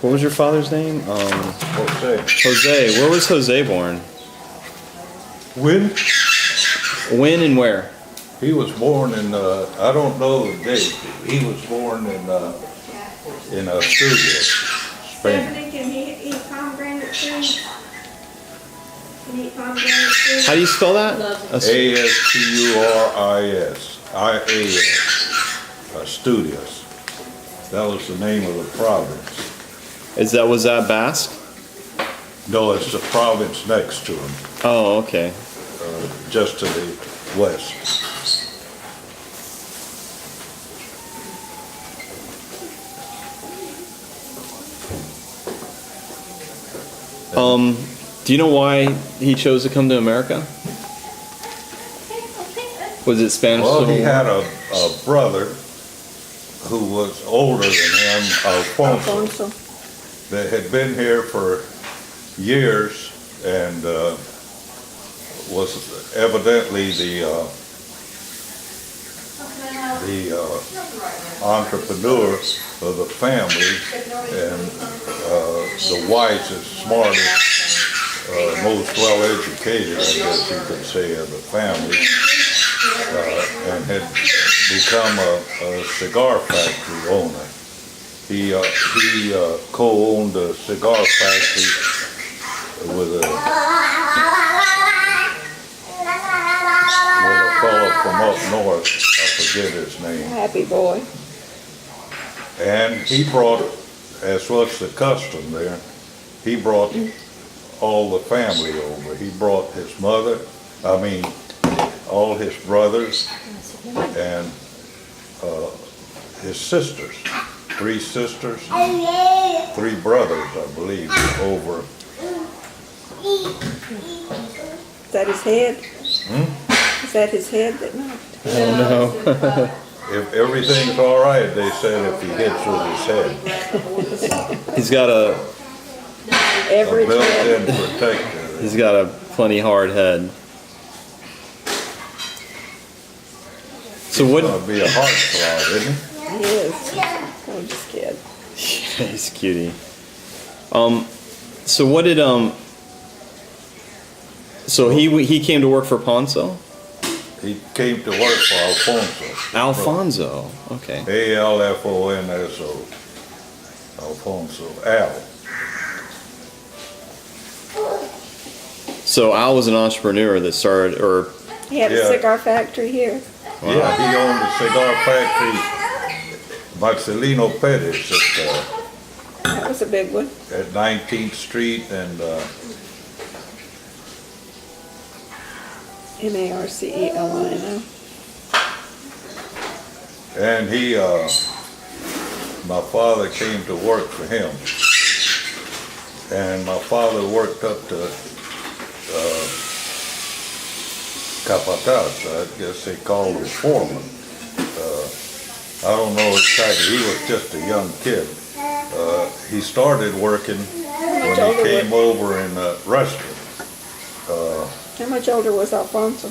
What was your father's name? Jose. Jose. Where was Jose born? When? When and where? He was born in, I don't know the date. He was born in Asturias, Spain. Stephanie, can he eat pomegranate seeds? Can he eat pomegranate seeds? How do you spell that? Asturis, I-A-S, Asturias. That was the name of the province. Was that Basque? No, it's the province next to him, Oh, okay. just to the west. Do you know why he chose to come to America? Was it Spanish Well, Civil he War? had a brother who was older than him, Alfonso, that had been here for years and was evidently the entrepreneur of the family and the wisest, smartest, most well-educated, I guess you could say, of the family, and had become a cigar factory owner. He co-owned a cigar factory with a fellow from up north, I forget his name. Happy boy. And he brought, as was the custom there, he brought all the family over. He brought his mother, all his brothers and his sisters, 3 sisters, 3 brothers, I believe, over. Is that his head? Is that his head that knocked? I don't know. If everything's all right, they said if he hits with his head, He's got a Every head. built-in protector. he's got a plenty hard head. So what? Gonna be a heart throb, isn't he? He is. Gorgeous kid. He's cutie. So what did So he came to work for Ponzo? He came to work for Alfonso. Alfonso. Okay. A-L-F-O-N-S-O. Alfonso. Al. So Al was an entrepreneur that started, or He had a Yeah. cigar factory here. Yeah, he owned the cigar factory, Marcelino Perez, That was a big one. at 19th Street and Marcelino. and he, my father came to work for him. And my father worked up to Capataz, I guess they called him foreman. I don't know exactly, he was just a young kid. He started working when he older came over in Ruskin. How much older was Alfonso?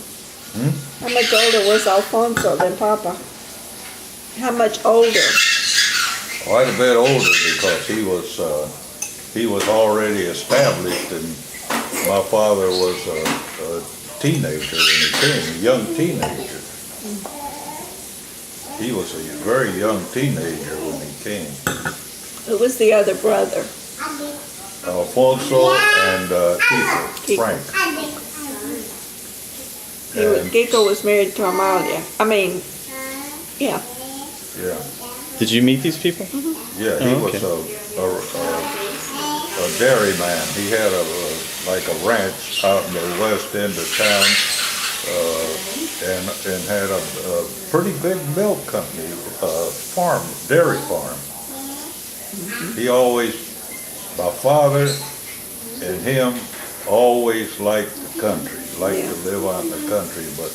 How much older was Alfonso than Papa? How much older? Quite a bit older because he was already established and my father was a teenager when he came, a young teenager. He was a very young teenager when he came. Who was the other brother? Alfonso and Kiko, Frank. Kiko was married to Amalia. Yeah. Yeah, did you meet these people? yeah, he Oh, was okay. a dairyman. He had like a ranch out in the west end of town, and had a pretty big milk company, farm, dairy farm. He always, my father and him always liked the country, liked to live out in the country, but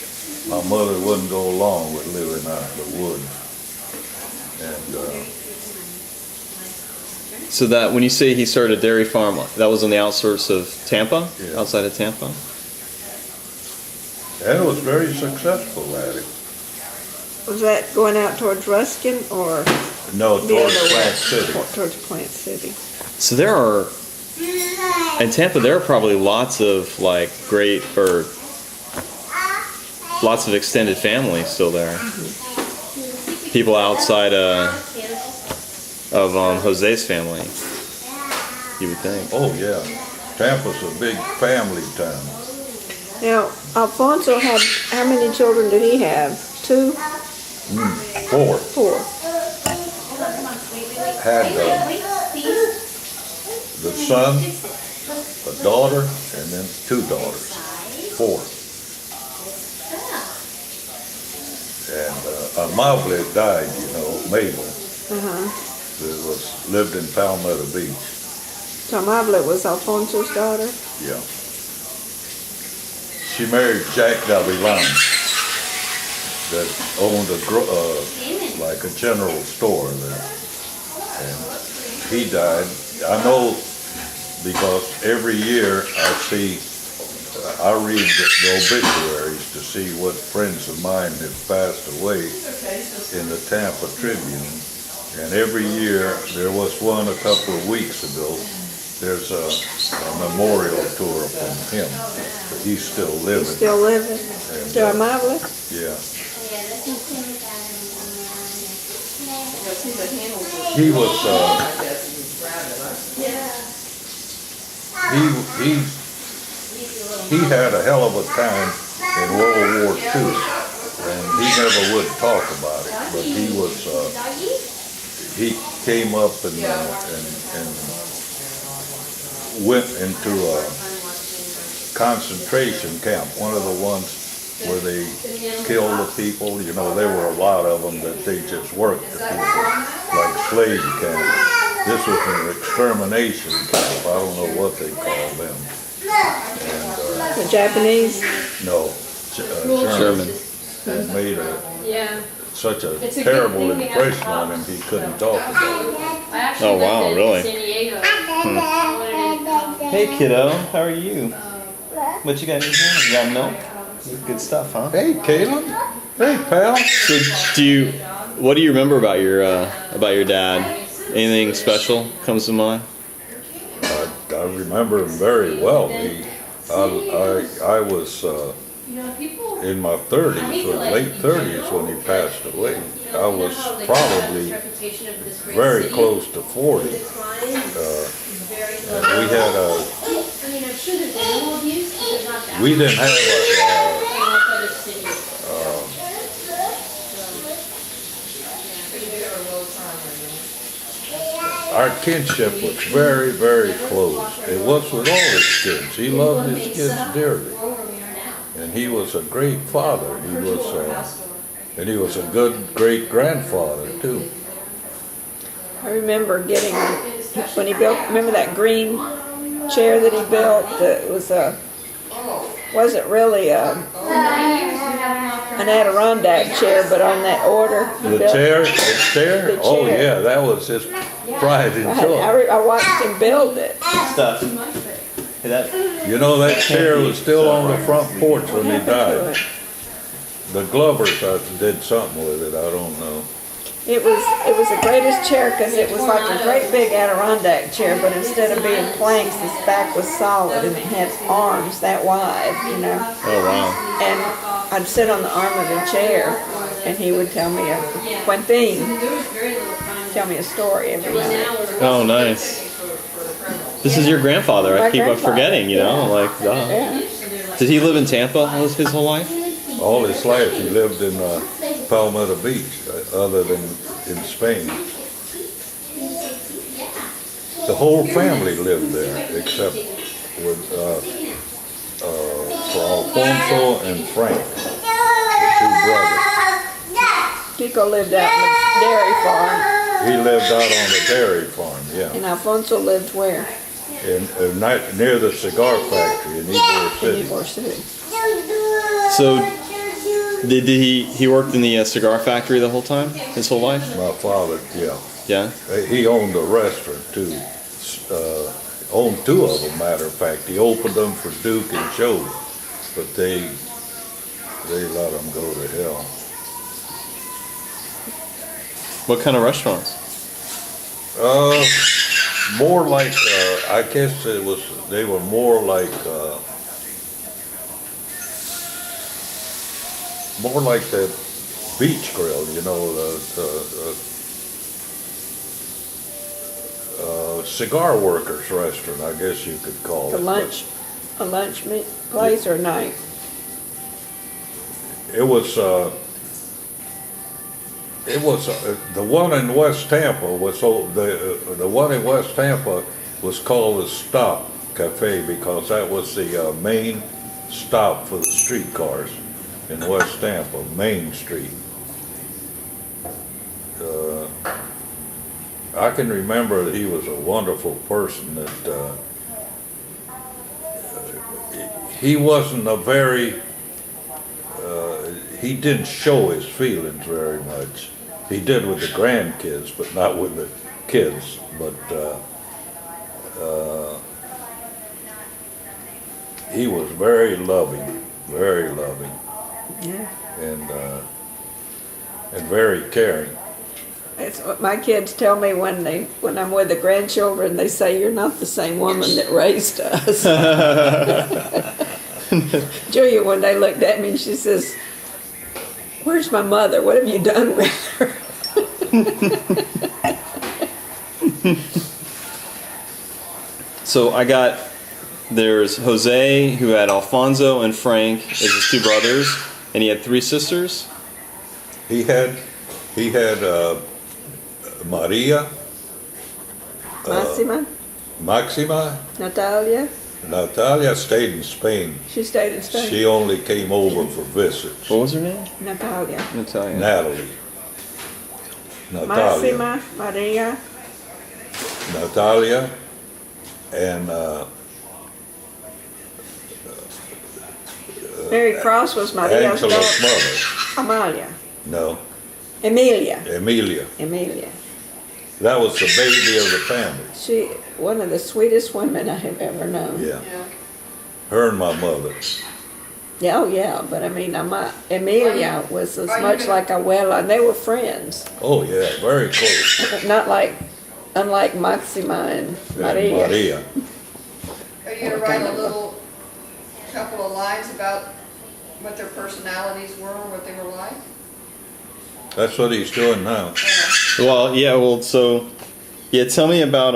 my mother wouldn't go along with living out in the woods. And So that when you say he started a dairy farm, that was on the outskirts of Tampa, Yeah. outside of Tampa. and was very successful at it. Was that going out towards Ruskin or? No, The towards other way. Plant City. Towards Plant City. So there are in Tampa. There are probably lots of like great or lots of extended family still there. People outside of Jose's family. You would think. Oh, yeah. Tampa's a big family town. Now, Alfonso had, how many children did he have? 2? 4. 4. Had the son, a daughter, and then 2 daughters. 4. And Amable died, you know, Mabel. Lived in Palmetto Beach. So Amable was Alfonso's daughter? Yeah. She married Jack Gavilan that owned like a general store there. And he died. I know because every year I read the obituaries to see what friends of mine have passed away in the Tampa Tribune. And every year, there was one a couple of weeks ago, there's a memorial tour from him. But he's still living. Still living? Still Amable? Yeah. He was, he had a hell of a time in World War II, and he never would talk about it, but he came up and went into a concentration camp, one of the ones where they killed the people. You know, there were a lot of them that they just worked the people, like slave camps. This was an extermination camp. I don't know what they call them. And, The Japanese? no, German. and made Yeah. such a It's a good terrible thing we have impression on him, he couldn't talk about it. I actually Oh, wow, lived in really? San Diego. Hey kiddo, how are you? What you got in your hand? You got milk? Good stuff, huh? Hey, Caleb. Hey, pal. So what do you remember about your dad? Anything special comes to mind? I remember him very well. I was in my 30s, or late 30s when he passed away. I was probably very close to 40. And we had we didn't have our kinship was very, very close. It was with all his kids. He loved his kids dearly. And he was a great father. And he was a good great grandfather too. I remember getting, when he built, remember that green chair that he built? That wasn't really an Adirondack chair, but on that order. he The built- chair? The Oh chair. yeah, that was his pride and I joy. watched him build it. Stuff. Hey, that. You know, that chair was still on the front porch when he died. The Glovers did something with it, I don't know. It was the greatest chair because it was like a great big Adirondack chair, but instead of being planks, the back was solid and it had arms that wide, you know. Oh wow. And I'd sit on the arm of the chair, and he would tell me tell me a story every night. Oh nice. This is your grandfather. I My keep grandfather, forgetting. You know, yeah. like. Yeah. Did he live in Tampa his whole life? All his life he lived in Palmetto Beach, other than in Spain. The whole family lived there, except with for Alfonso and Frank, the 2 brothers. Pico lived out on the dairy farm, He lived out on the dairy farm, yeah, and Alfonso lived where? near the cigar factory in Ybor In City. Ybor City. So did he worked in the cigar factory the whole time? His whole life? My father, yeah. Yeah. He owned a restaurant too. Owned 2 of them, matter of fact. He opened them for Duke and Joe, but they let him go to hell. What kind of restaurants? More like, I guess they were more like that beach grill, you know, cigar workers restaurant, I guess you could call A it. lunch place or night? It was the one in West Tampa was the one in West Tampa was called the Stop Cafe because that was the main stop for the streetcars in West Tampa, Main Street. I can remember that he was a wonderful person. That he wasn't a very he didn't show his feelings very much. He did with the grandkids, but not with the kids. But he was very loving, Yeah. and very caring. That's what my kids tell me when I'm with the grandchildren. They say, "You're not the same woman that raised us." Julia one day looked at me and she says, "Where's my mother? What have you done with her?" So there's Jose who had Alfonso and Frank as his two brothers, and he had three sisters. He had Maria, Massima, Maxima. Natalia, Natalia stayed in Spain. she stayed in Spain. She only came over for visits. What was her name? Natalia, Natalia. Natalie. Natalia. Massima, Maria, Natalia and Mary Cross was Maria's Angela's daughter. mother. Amalia, No, Emilia. Emilia. That was the baby of the family. She, one of the sweetest women I have ever known. Yeah. Her and my mother. Yeah, oh yeah, but I mean, Emilia was as much like Abuela, and they were friends. Oh yeah, very close. Not unlike Maxima and And Maria. Are you gonna write a couple of lines about what their personalities were, what they were like? That's what he's doing now. Well, yeah. Well, so yeah. Tell me about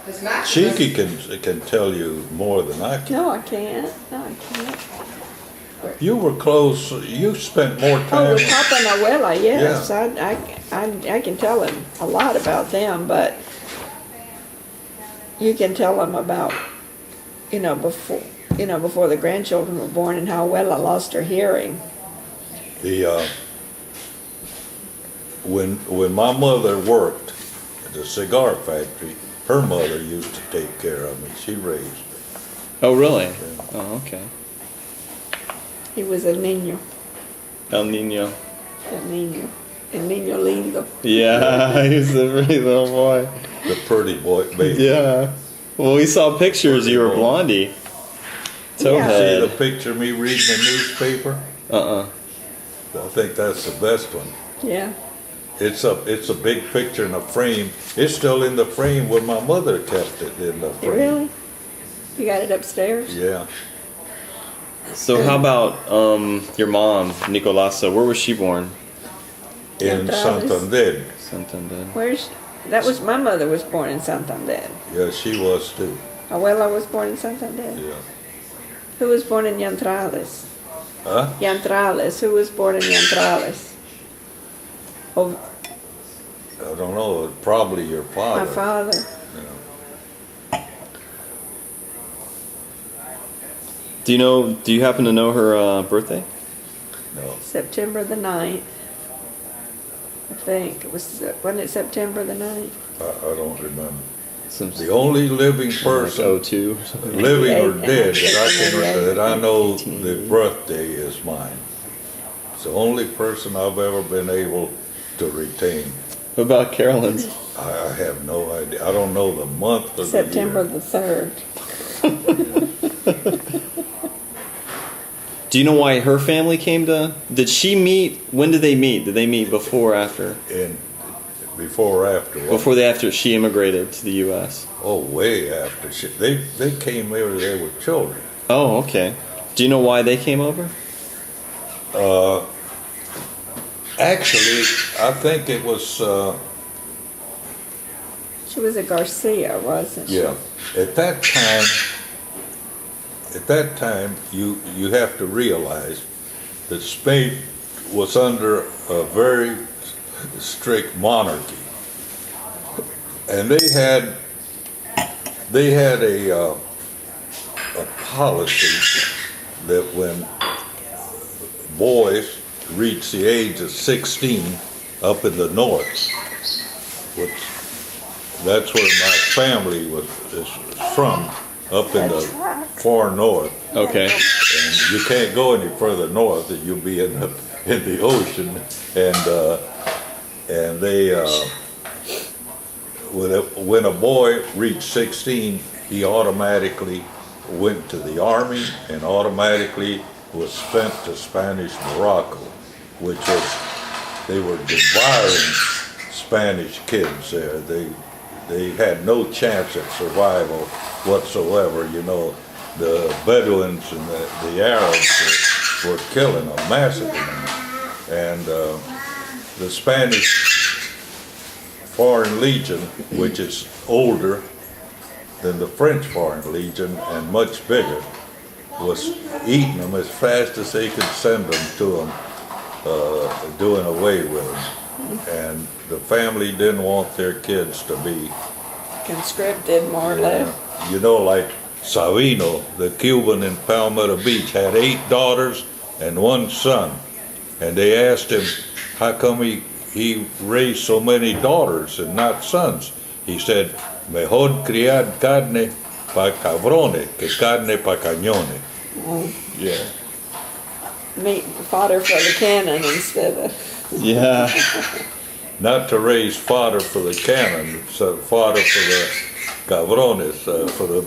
Because Max Cheeky can tell you more than I can. No, I can't. No, I can't. You were close. You spent more Oh, time. with Papa and Abuela, yes. Yeah. I can tell him a lot about them, but you can tell him about, before the grandchildren were born and how Abuela lost her hearing. When my mother worked at the cigar factory, her mother used to take care of me. She raised me. Oh, really? Oh, okay. He was El Niño. El Nino. El Niño. El Niño lindo. Yeah, he was a pretty little boy. The pretty boy baby. Yeah. Well, we saw pictures. You were Blondie. See the Towhead. picture of me reading the newspaper? Uh-uh. I think that's the best one. Yeah. It's a big picture in a frame. It's still in the frame where my mother kept it in the frame. Really? You got it upstairs? Yeah. So how about your mom, Nicolasa? Where was she born? In Centrales. Santander. Santander. That was, my mother was born in Santander. Yeah, she was too. Abuela was born in Santander. Yeah. Who was born in Yantrales? Huh? Yantrales. Who was born in Yantrales? Oh, I don't know. Probably your father. my father. Do you happen to know her birthday? No. September the 9th. I think it was, wasn't it September the 9th? I don't remember. Some The only living person, 02. living or dead, that I know the birthday is mine. It's the only person I've ever been able to retain. What about Carolyn's? I have no idea. I don't know the month of September the the 3rd. Do you know why her family came to? Did she meet? When did they meet? Did they meet before or after? year. And before or after? after she immigrated to the U.S. Oh, way after. They came over there with children. Oh, okay. Do you know why they came over? Actually, I think it was, She was a Garcia, wasn't she? yeah, at that time, you have to realize that Spain was under a very strict monarchy. And they had a policy that when boys reached the age of 16 up in the north, which that's where my family is from, up in the far north. Okay. And you can't go any further north, and you'll be in the ocean. And they when a boy reached 16, he automatically went to the army and automatically was sent to Spanish Morocco, which was, they were devouring Spanish kids there. They had no chance at survival whatsoever. You know, the Bedouins and the Arabs were killing them, massacring them. And the Spanish Foreign Legion, which is older than the French Foreign Legion and much bigger, was eating them as fast as they could send them to them, doing away with them. And the family didn't want their kids to be Conscripted, more or less. you know, like Savino, the Cuban in Palmetto Beach, had 8 daughters and 1 son. And they asked him, how come he raised so many daughters and not sons? He said, mejor criar carne pa cabrones que carne pa cañones. Yeah. Meat fodder for the cannon instead of. Yeah. Not to raise fodder for the cannon, so fodder for the cabrones, for the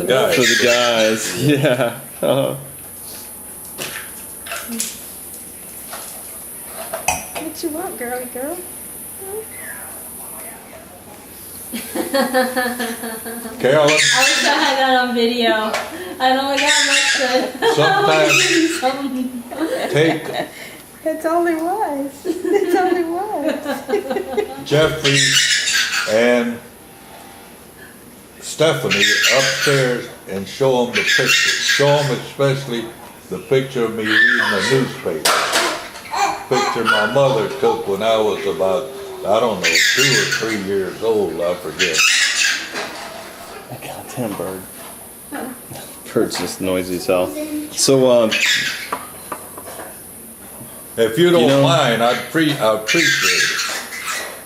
guys. For the guys. Yeah. Uh-huh. What you want, girly girl? Carolyn, I wish I had that on video. I don't got much to. sometimes take It's only was. It's only was. Jeffrey and Stephanie upstairs and show them the picture. Show them especially the picture of me reading the newspaper. Picture my mother took when I was about, I don't know, 2 or 3 years old, I forget. That goddamn bird. Bird's just noisy as hell. So, If you don't You know- mind, I'd appreciate it.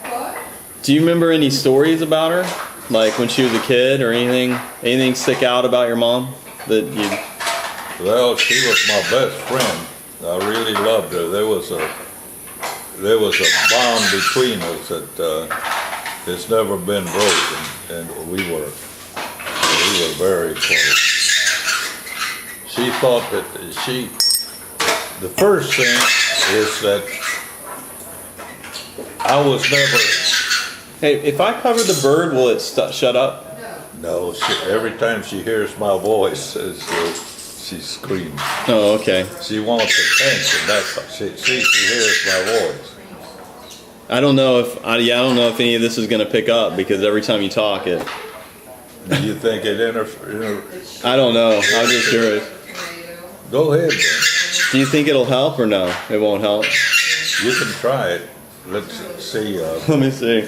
What? do you remember any stories about her? Like when she was a kid or anything stick out about your mom that you... Well, she was my best friend. I really loved her. There was a bond between us that has never been broken, and we were very close. She thought that the first thing is that I was never. Hey, if I cover the bird, will it shut up? No, every time she hears my voice, she screams. Oh, okay. She wants attention. That's she hears my voice. I don't know if any of this is gonna pick up because every time you talk it. Do you think it I don't know. I'm just curious. Go ahead, then. Do you think it'll help or no? It won't help. You can try it. Let's see. Let me see.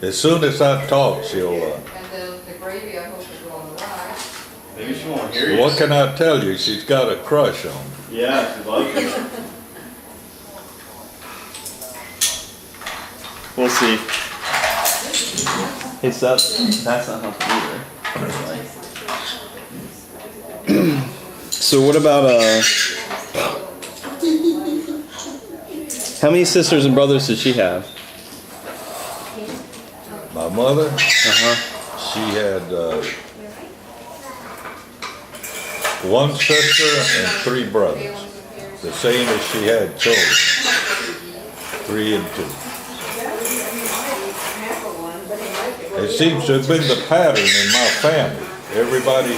As soon as I talk, she'll. And then the gravy, I hope is on the rice. Maybe she won't hear What can I tell you? She's got a crush on me. Yeah, she loves you. We'll see. Hey, Seth, that's not helping either. So what about how many sisters and brothers did she have? My mother, Uh-huh. she had 1 sister and 3 brothers. The same as she had children. 3 and 2. It seems to have been the pattern in my family. Everybody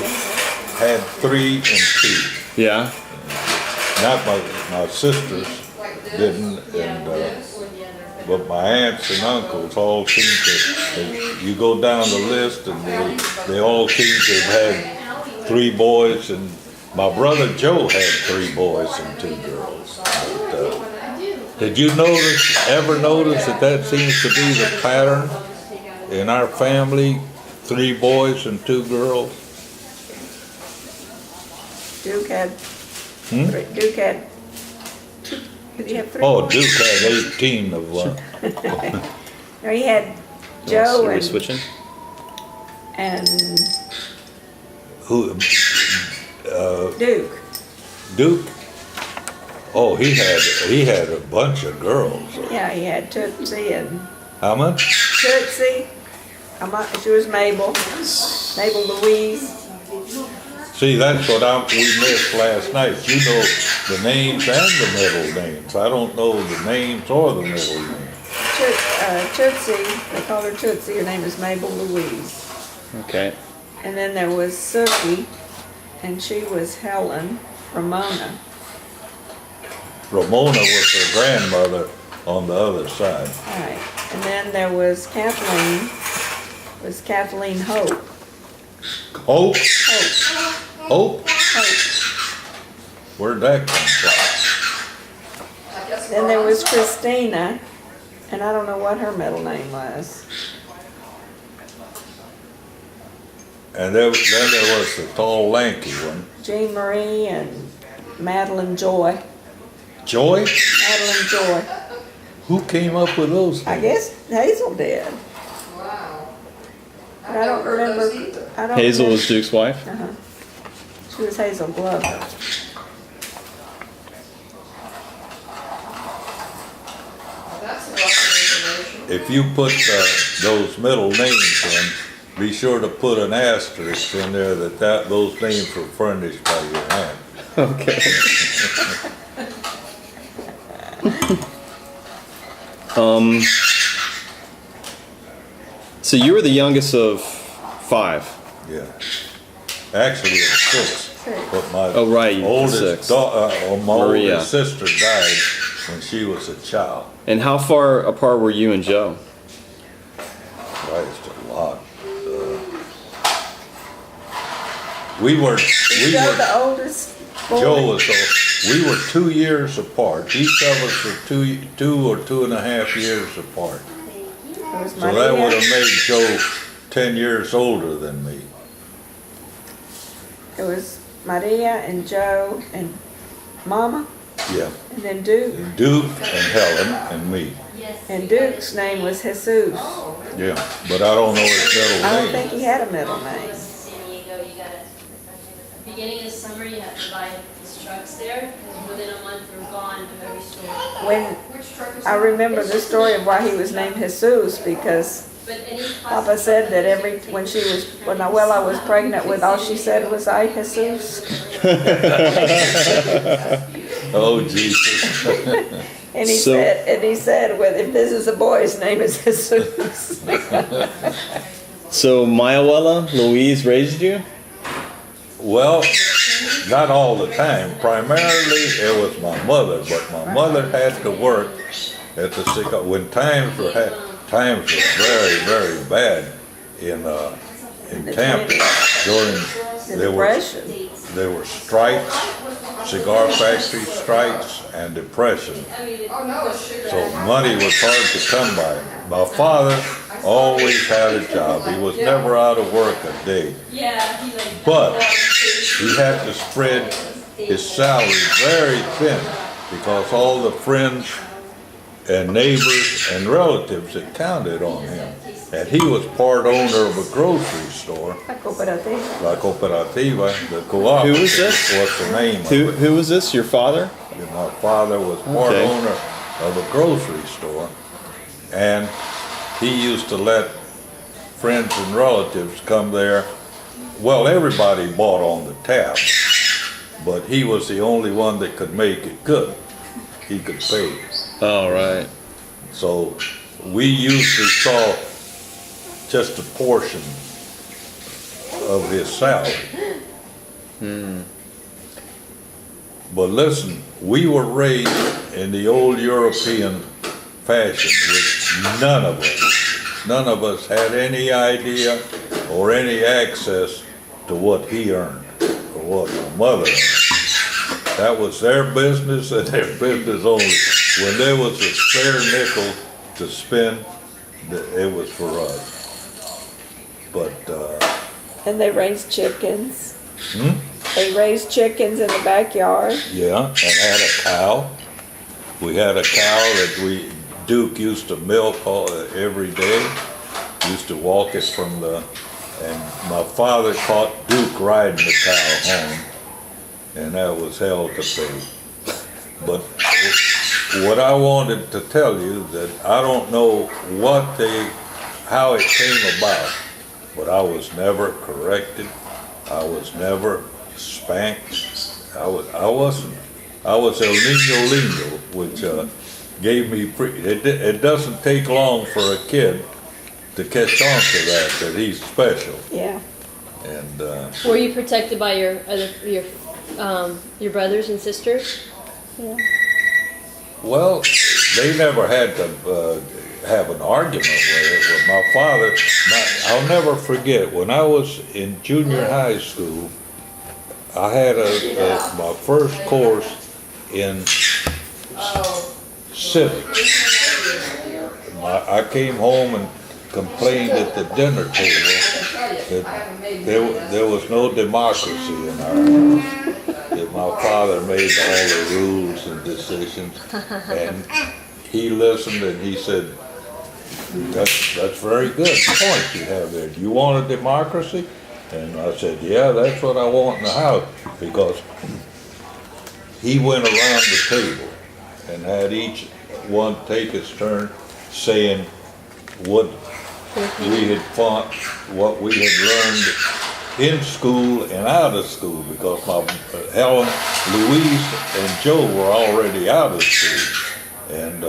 had 3 and 2. Yeah. Not my sisters didn't, but my aunts and uncles all seem to, you go down the list and they all seem to have had 3 boys, and my brother Joe had 3 boys and 2 girls. But, did you ever notice that seems to be the pattern in our family? 3 boys and 2 girls? Duke had, Duke had, did he have 3? Oh, Duke had 18 of one. No, he had Are Joe we switching? and Who? Duke. Duke? Oh, he had a bunch of girls. Yeah, he had Tootsie and How much? Tootsie. She was Mabel Louise. See, that's what we missed last night. You know the names and the middle names. I don't know the names or the middle names. Tootsie, they called her Tootsie. Her name is Mabel Louise. Okay. And then there was Sookie, and she was Helen Ramona. Ramona was her grandmother on the other side. All right. And then there was Kathleen Hope. Hope? Hope. Hope? Where'd that come from? I guess Then there was Ron's- Christina, and I don't know what her middle name was. And then there was the tall, lanky one. Jean Marie and Madeline Joy. Joy? Madeline Joy. Who came up with those I names? guess Hazel did. Wow. But I don't never heard those remember. either. I don't Hazel remember. was Duke's wife? Uh-huh. She was Hazel Glover. Well, that's a lot of information. If you put those middle names in, be sure to put an asterisk in there that those names were furnished by your aunt. Okay. So you were the youngest of 5. Yeah. Actually, it's 6. But my Oh, right, you were oldest, 6. my Maria. oldest sister died when she was a child. And how far apart were you and Joe? Christ, a lot. We were Is Joe the oldest boy? Joe was we were 2 years apart. Each of us were two or 2.5 years apart. It was So that would Maria. have made Joe 10 years older than me. It was Maria and Joe and Mama, Yeah. and then Duke. And Duke and Helen and me. And Duke's name was Jesus. Yeah. But I don't know his middle I don't name. think he had a middle name. San Diego, you gotta, beginning of summer, you have to buy these trucks there, and within a month they're gone from every store. When Which truck is I that? remember the story of why he was named Jesus, because But any Papa said that when I was pregnant with, all she said was, "Ay, Jesus." Oh, Jesus. And he So- said, well, if this is a boy, his name is Jesus. So Mayawela, Louise raised you? Well, not all the time. Primarily, it was my mother, but my mother had to work at the sick when times were very, very bad in Tampa during The Depression. there were strikes, cigar factory strikes, and depression. Oh, no, it's sugar. So money was hard to come by. My father always had a job. He was never out of work a day. Yeah, he like. But he had to spread his salary very thin because all the friends and neighbors and relatives that counted on him. And he was part owner of a grocery store, La cooperativa. La Cooperativa, the cooperative. Who was this? What's the name of it? Who was this? Your father? And my father was part Okay. owner of a grocery store, and he used to let friends and relatives come there. Well, everybody bought on the tab, but he was the only one that could make it good. He could pay. Oh, right. So we usually saw just a portion of his salary. But listen, we were raised in the old European fashion, which none of us had any idea or any access to what he earned or what my mother earned. That was their business and their business only. When there was a spare nickel to spend, it was for us. But, And they raised chickens. They raised chickens in the backyard. yeah, and had a cow. We had a cow that Duke used to milk every day. Used to walk it from and my father caught Duke riding the cow home, and that was hell to pay. But what I wanted to tell you that I don't know how it came about, but I was never corrected. I was never spanked. I was El Niño Lindo, which gave me it doesn't take long for a kid to catch on to that he's special. Yeah. And Were you protected by your brothers and sisters? Yeah. well, they never had to have an argument with it. With my father, I'll never forget when I was in junior high school. I had my first course in civics. I came home and complained at the dinner table that there was no democracy in our house. That my father made all the rules and decisions, and he listened and he said, "That's very good point you have there. Do you want a democracy?" And I said, "Yeah, that's what I want in the house," because he went around the table and had each one take his turn saying what we had fought, what we had learned in school and out of school, because Helen, Louise, and Joe were already out of school, and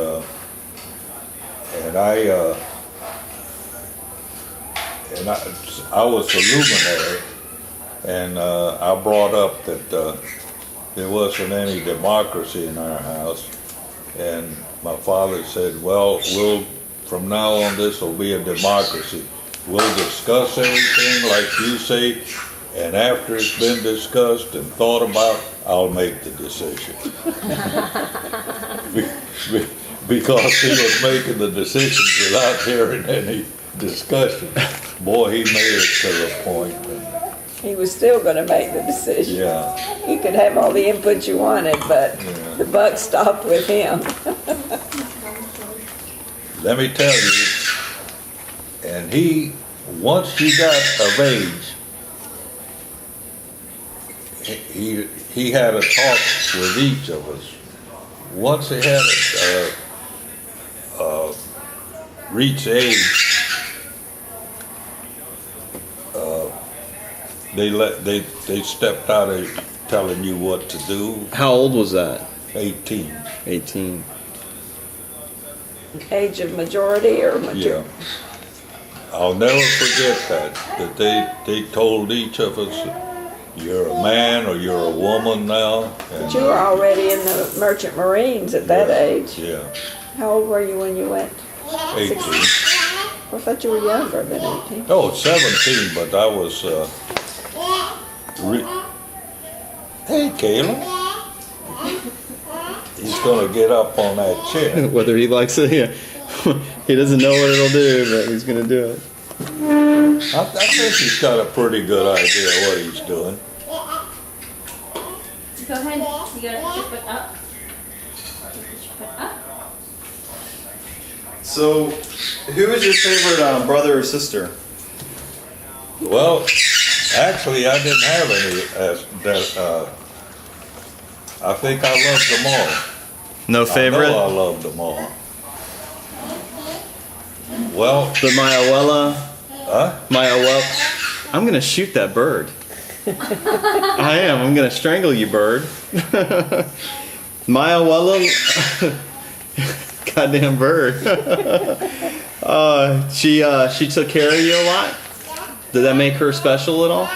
I was a luminary, and I brought up that there wasn't any democracy in our house, and my father said, "Well, from now on this will be a democracy. We'll discuss everything like you say, and after it's been discussed and thought about, I'll make the decision." Because he was making the decisions without hearing any discussion. Boy, he made it to the point. He was still gonna make the decision. Yeah, You could have all the input you wanted, but the buck stopped with him. let me tell you, and once you got of age, he had a talk with each of us. Once he had reached age, they stepped out of telling you what to do. How old was that? 18. 18. Age of majority or Yeah. majority? I'll never forget that they told each of us, "You're a man or you're a woman now." But you were already in the Merchant Marines at that age. Yeah, How old were you when you went? 18. I thought you were younger than 18. Oh, 17, but I was, hey, Caleb. He's gonna get up on that chair. Whether he likes it, yeah. He doesn't know what it'll do, but he's gonna do it. I think he's got a pretty good idea what he's doing. Go ahead. You gotta put your foot up. Put your foot up. So, who is your favorite brother or sister? Well, actually, I didn't have any I think I loved them all. No favorite? I know I loved them all. Well, But my abuela, huh? I'm gonna shoot that bird. I am. I'm gonna strangle you, bird. My abuela, goddamn bird. She took care of you a lot? Did that make her special at all?